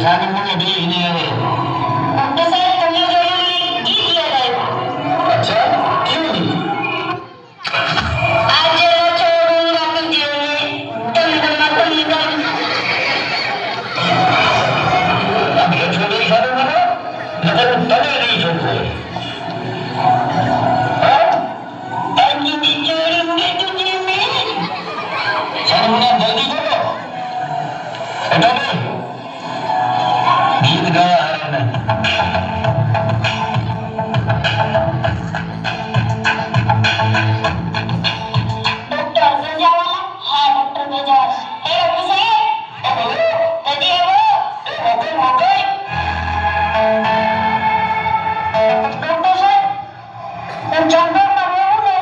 સાની મને બે ને આવે ડોક્ટર સાહેબ તમે જોયું ગીત યાદ આવ્યું. અચ્છા કેવું ગીત? આજે ન છોડુંગા તુझे તમગા તમગા. अब ये छोड़ी सारू મને નકર તને નહીં છોડું. આજે ન છોડુંગા તુझे मैं. સાની મને જલ્દી કરો એટલે ગીત ગાવા હારે ને ડોક્ટર ભેજાવાલા. હા ડોક્ટર ભેજાવાલા. એ ડોક્ટર સાહેબ તજી આવો. ડોક્ટર સાહેબ હું ચંદોરમાં બેહું ને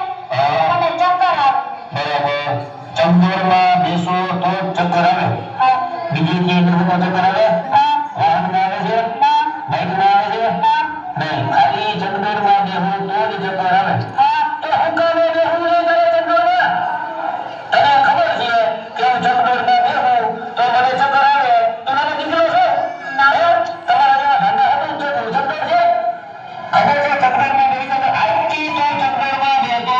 મને ચક્કર આવે. બરાબર ચંદોરમાં બેસો તો જ ચક્કર આવે. હા બીજી જે નહોતા ચક્કર આવે હા વાહન આવે છે ના બાઇક ના આવે છે ના નહીં ખાલી ચંદોરમાં બેહો તો જ ચક્કર આવે. હા તો હું કામે બેહું રે તારે ચંદોરમાં? તને ખબર છે કે હું ચંદોરમાં બેહું તો મને ચક્કર આવે તો મને નીકળો છો ના તમારા જેવા ઠંડા હતું તો ચક્કર છે અગર જો ચક્કરમાં બેસો તો આજથી તો ચક્કરમાં બેસો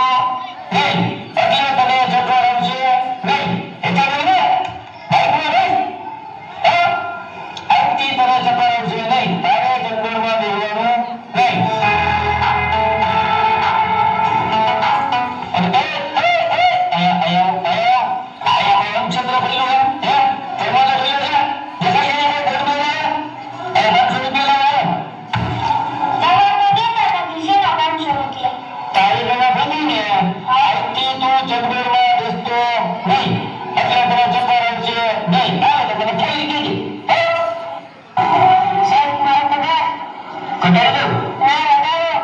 નહીં એટલે તને ચક્કર આવશે નહીં એટલે નહીં ને બાઇકમાં નહીં આજથી તને ચક્કર આવશે નહીં તારે ચક્કરમાં બેસવાનું નહીં. અને અહીંયા ચંદ્ર પડ્યો છે તેમાં તો પડ્યો છે દેખાય છે કોઈ બોલમાં અને 500 રૂપિયા લાવો. તમે તો દેતા હતા શેના 500 રૂપિયા. તારી મને ભૂલી ને આજથી તું ચંદ્રમાં બેસતો નહીં એટલે તને ચક્કર આવશે નહીં. આવે તો મને ફરી કહેજે. સાહેબ મારો પગાર ઘટાડી દઉં? ના વધારો.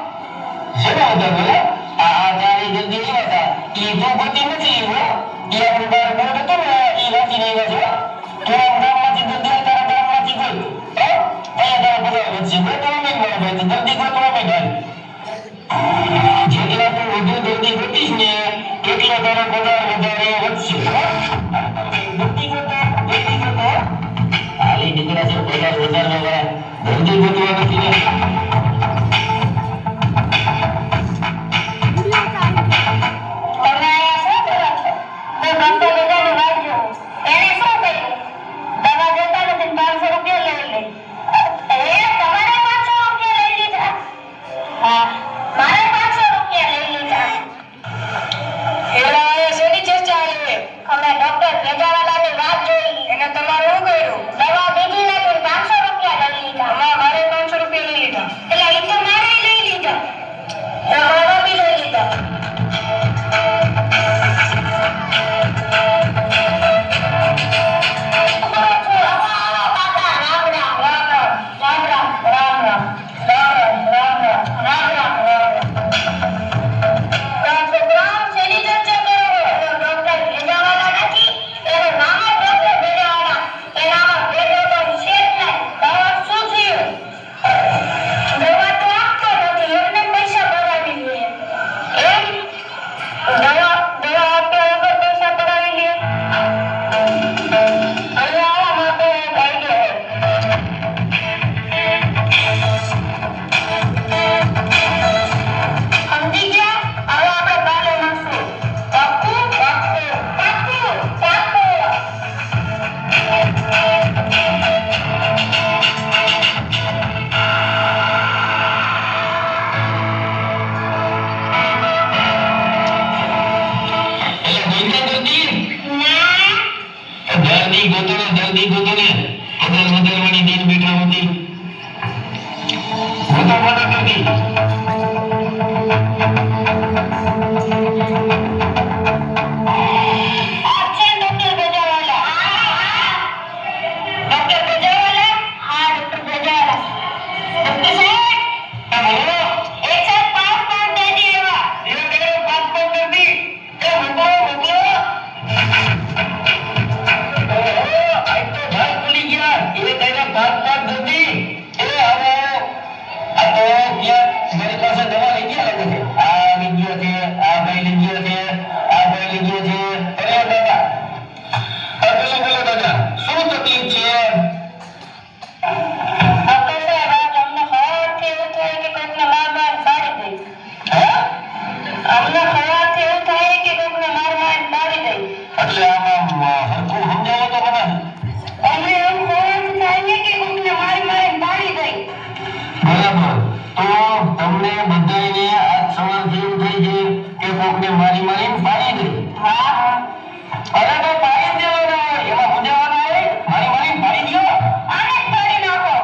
શેનો વધારો લે? આ તારી જલ્દી નહીં હતા ઈ તું ગતિ નથી હો. ઈ આપણું બાર બોર્ડ હતું ને ઈ વાંચી નહીં વાંચો. તું આમ ગામમાંથી જલ્દી તારા ગામમાંથી ગઈ અહીંયા તારા પગાર વધશે ગોતવા નહીં મારા ભાઈ જલ્દી ગોતવા નહીં ભાઈ. જેટલા તું વધુ જલ્દી ગોતીશ ને એટલો તારો પગાર વધારે વધશે. જલ્દી ગોતો. હાલી દીકરા છે પગાર વધારવા વાળા જલ્દી ગોતવા નથી ને. તમે અહીંયા શું કરો છો? હું ગમતો બધાને વાટ જોઉં. એણે શું કર્યું? દવા જોતા નથી ને 500 રૂપિયા લઈ લે. તમારે 500 રૂપિયા લઈ લીધા? હા મારે 500 રૂપિયા લઈ લીધા. એલા આયા શેની ચર્ચા આવે? અમે ડોક્ટર ભેજાવાલાની વાત જોઈ. એને તમારું શું કર્યું? દવા બીજી નથી ને 500 રૂપિયા લઈ લીધા. મારે 500 રૂપિયા લઈ લીધા. એટલે ઈ તો મારે લઈ લીધા. એ મારા બી લઈ લીધા. જલ્દી ગોતો ને વધારવાની દિન બેઠા હતી ગોતો જલ્દી. બધાયને આજ સવારથી એવું થઈ છે કે કોકને મારી મારીને પાડી દે. અરે તો પાડી જ દેવાના હોય, એમાં પૂજાવાના હોય? મારી મારીને પાડી દ્યો. આને જ પાડી નાખો.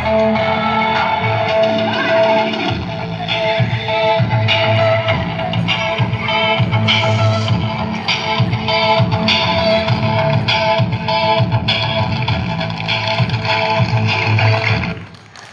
હાલો.